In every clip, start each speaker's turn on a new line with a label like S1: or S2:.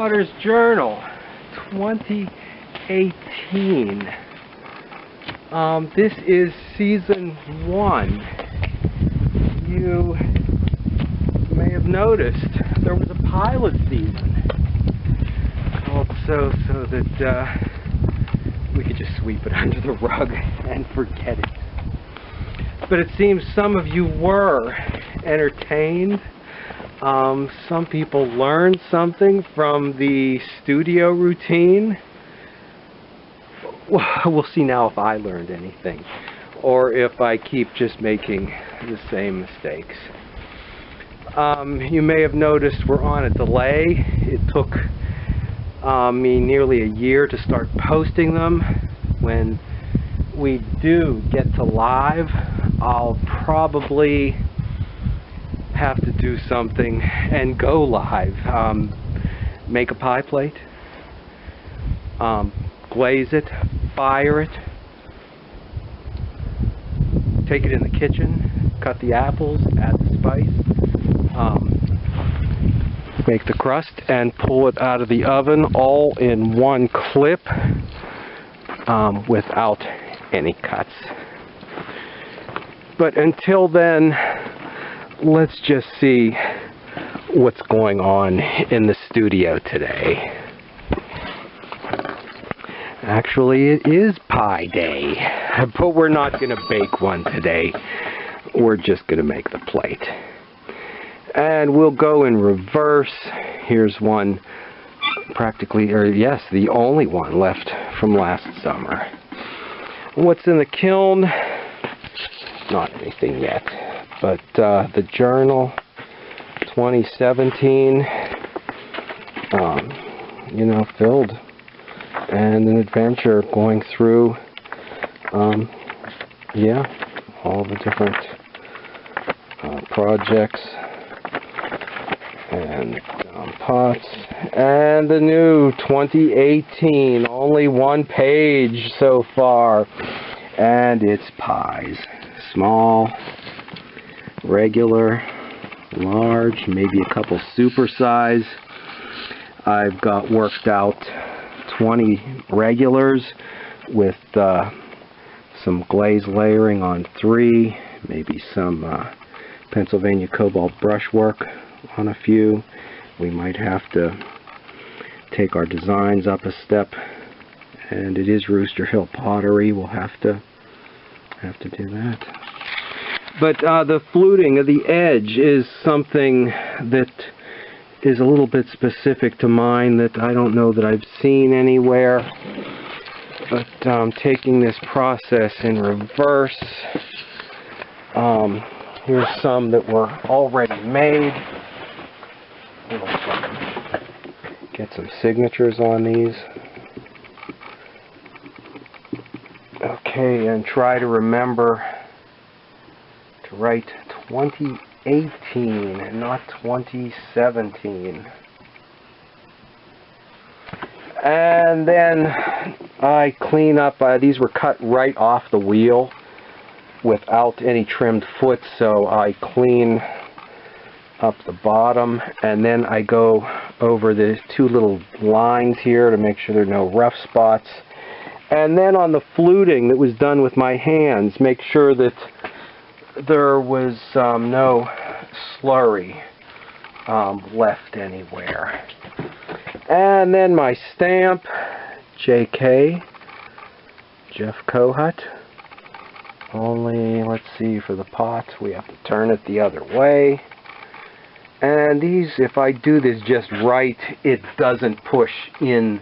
S1: Potter's Journal 2018. This is season 1. You may have noticed there was a pilot season called so that we could just sweep it under the rug and forget it. But it seems some of you were entertained. Some people learned something from the studio routine. We'll see now if I learned anything, or if I keep just making the same mistakes. You may have noticed we're on a delay. It took me nearly a year to start posting them. When we do get to live, I'll probably have to do something and go live. Make a pie plate, glaze it, fire it, take it in the kitchen, cut the apples, add the spice, make the crust, and pull it out of the oven all in one clip without any cuts. But until then, let's just see what's going on in the studio today. Actually, it is pie day, but we're not going to bake one today. We're just going to make the plate. And we'll go in reverse. Here's one practically, or yes, the only one left from last summer. What's in the kiln? Not anything yet. But the journal 2017, filled, and an adventure going through, all the different projects and pots, and the new 2018, only one page so far, and it's pies, small, regular, large, maybe a couple super size. I've got worked out 20 regulars with some glaze layering on 3, maybe some Pennsylvania cobalt brushwork on a few. We might have to take our designs up a step, and it is Rooster Hill pottery. We'll have to do that. But the fluting of the edge is something that is a little bit specific to mine that I don't know that I've seen anywhere. But taking this process in reverse, here's some that were already made. Get some signatures on these. Okay, and try to remember to write 2018 and not 2017. And then I clean up, these were cut right off the wheel without any trimmed foot, so I clean up the bottom, and then I go over the 2 little lines here to make sure there are no rough spots. And then on the fluting that was done with my hands, make sure that there was no slurry left anywhere. And then my stamp, JK, Jeff Kohut. Only, let's see, for the pot, we have to turn it the other way. And these, if I do this just right, it doesn't push in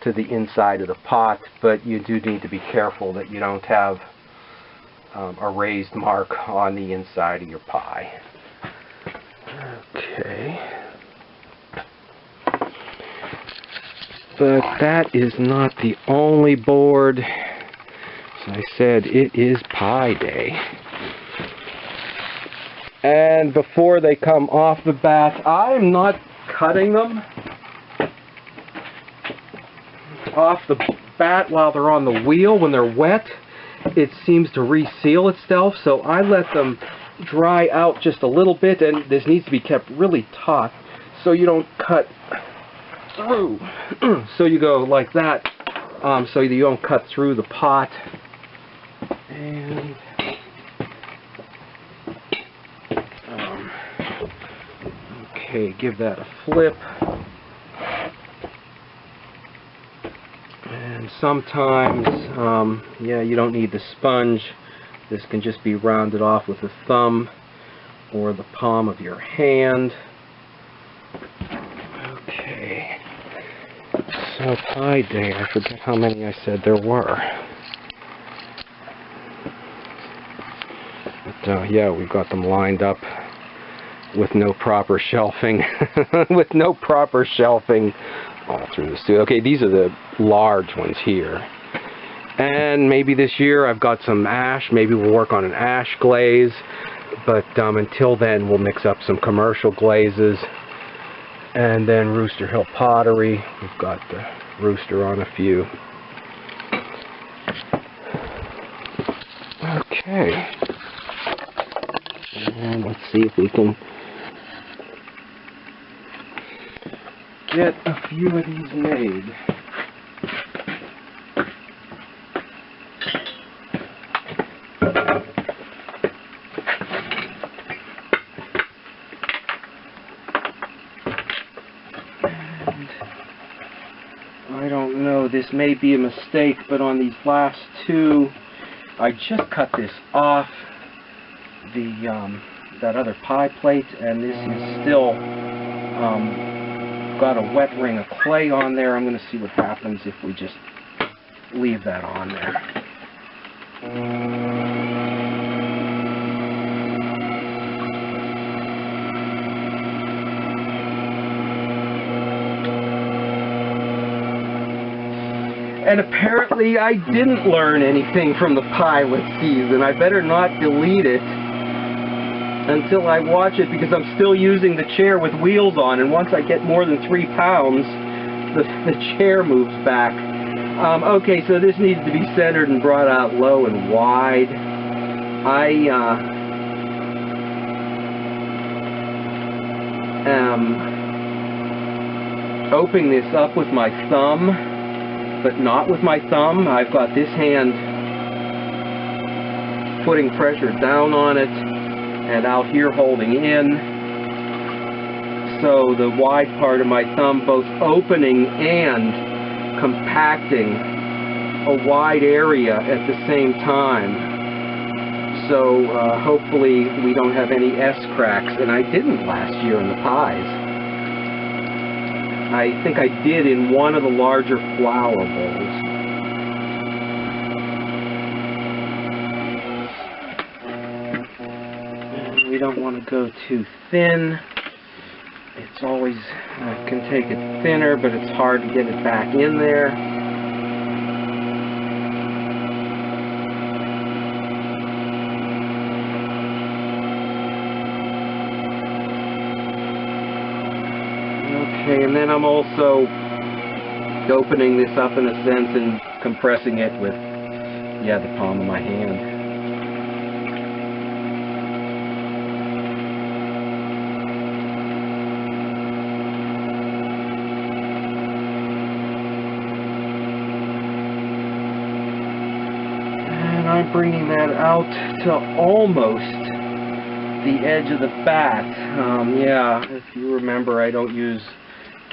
S1: to the inside of the pot, but you do need to be careful that you don't have a raised mark on the inside of your pie. Okay. But that is not the only board. As I said, it is pie day. And before they come off the bat, I'm not cutting them off the bat while they're on the wheel. When they're wet, it seems to reseal itself, so I let them dry out just a little bit, and this needs to be kept really taut so you don't cut through. So you go like that, so you don't cut through the pot. And okay, give that a flip. And sometimes, yeah, you don't need the sponge. This can just be rounded off with the thumb or the palm of your hand. Okay. So pie day, I forget how many I said there were. But yeah, we've got them lined up with no proper shelving. With no proper shelving all through the studio. Okay, these are the large ones here. And maybe this year I've got some ash. Maybe we'll work on an ash glaze. But until then, we'll mix up some commercial glazes. And then Rooster Hill Pottery. We've got the rooster on a few. Okay. And let's see if we can get a few of these made. I don't know, this may be a mistake, but on these last two, I just cut this off the that other pie plate, and this is still got a wet ring of clay on there. I'm going to see what happens if we just leave that on there. And apparently I didn't learn anything from the pilot season. I better not delete it until I watch it, because I'm still using the chair with wheels on, and once I get more than 3 pounds, the chair moves back. Okay, so this needs to be centered and brought out low and wide. I am opening this up with my thumb, but not with my thumb. I've got this hand putting pressure down on it, and out here holding in. So the wide part of my thumb both opening and compacting a wide area at the same time. So hopefully we don't have any S-cracks, and I didn't last year in the pies. I think I did in one of the larger flour bowls. We don't want to go too thin. It's always, can take it thinner, but it's hard to get it back in there. Okay, and then I'm also opening this up in a sense and compressing it with, yeah, the palm of my hand. I'm bringing that out to almost the edge of the bat. Yeah, if you remember, I don't use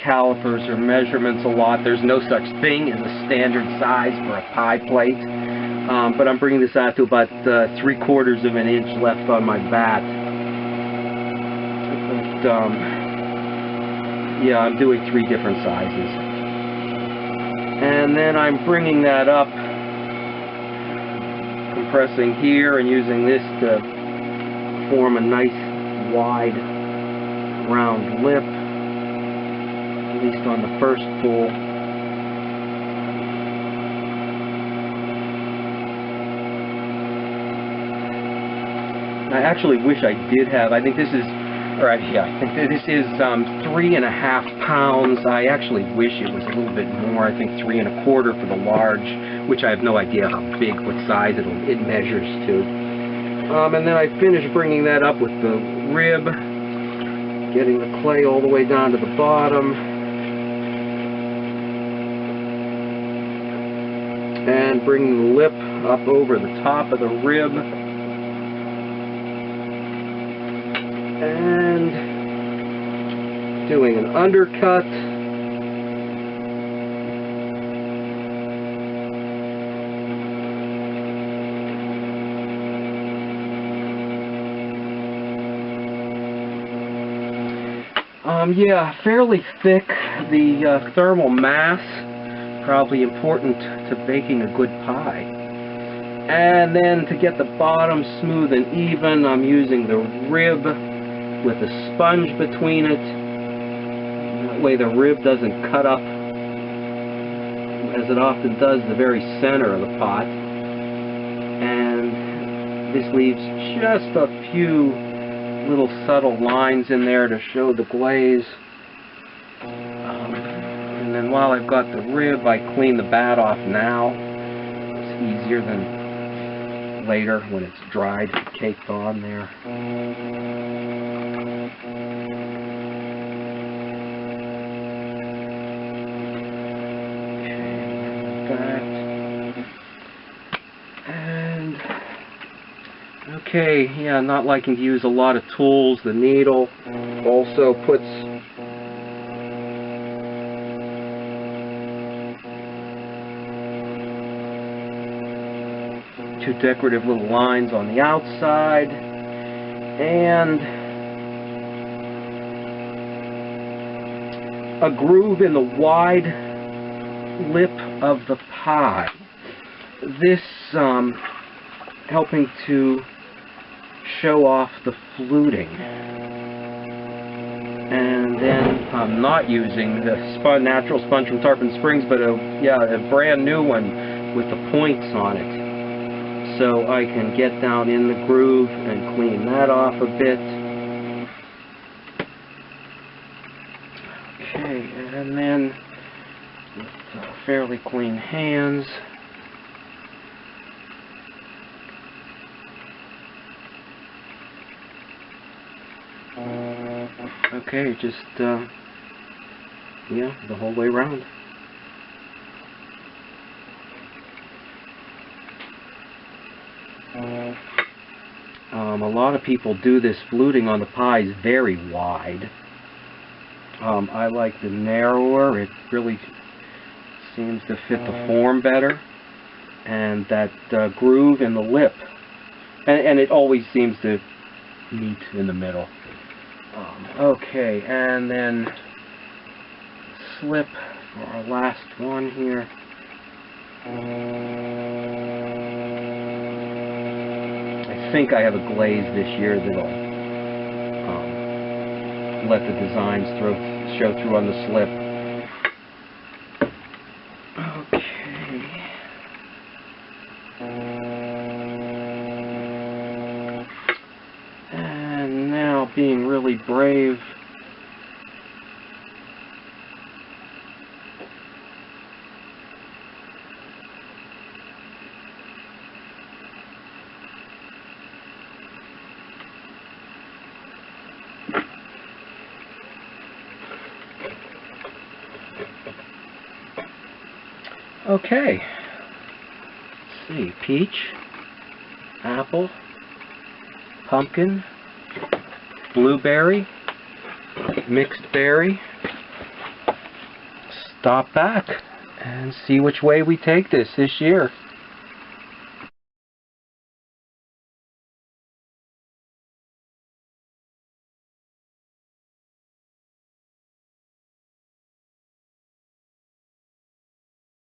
S1: calipers or measurements a lot. There's no such thing as a standard size for a pie plate. But I'm bringing this out to about 3/4 of an inch left on my bat. But, yeah, I'm doing 3 different sizes. And then I'm bringing that up, pressing here and using this to form a nice wide round lip, at least on the first pull. I actually wish I did have, I think this is, or yeah, I think this is 3.5 pounds. I actually wish it was a little bit more. I think 3 1/4 for the large, which I have no idea how big, what size it measures to. And then I finished bringing that up with the rib, getting the clay all the way down to the bottom, and bring the lip up over the top of the rib, and doing an undercut. Yeah, fairly thick. The thermal mass, probably important to baking a good pie. And then to get the bottom smooth and even, I'm using the rib with a sponge between it. That way the rib doesn't cut up, as it often does, the very center of the pot. And this leaves just a few little subtle lines in there to show the glaze. And then while I've got the rib, I clean the batt off now. It's easier than later when it's dried, caked on there. Okay, yeah, not liking to use a lot of tools. The needle also puts two decorative little lines on the outside, and a groove in the wide lip of the pie. This helping to show off the fluting. And then I'm not using the natural sponge from Tarpon Springs, but a brand new one with the points on it. So I can get down in the groove and clean that off a bit. Okay, and then with fairly clean hands, okay, just, yeah, the whole way around. A lot of people do this fluting on the pies very wide. I like the narrower. It really seems to fit the form better. And that groove in the lip. And it always seems to meet in the middle. Okay, and then slip for our last one here. I think I have a glaze this year that'll let the designs show through on the slip. Okay. And now, being really brave, okay, let's see, peach, apple, pumpkin, blueberry, mixed berry. Stop back and see which way we take this year.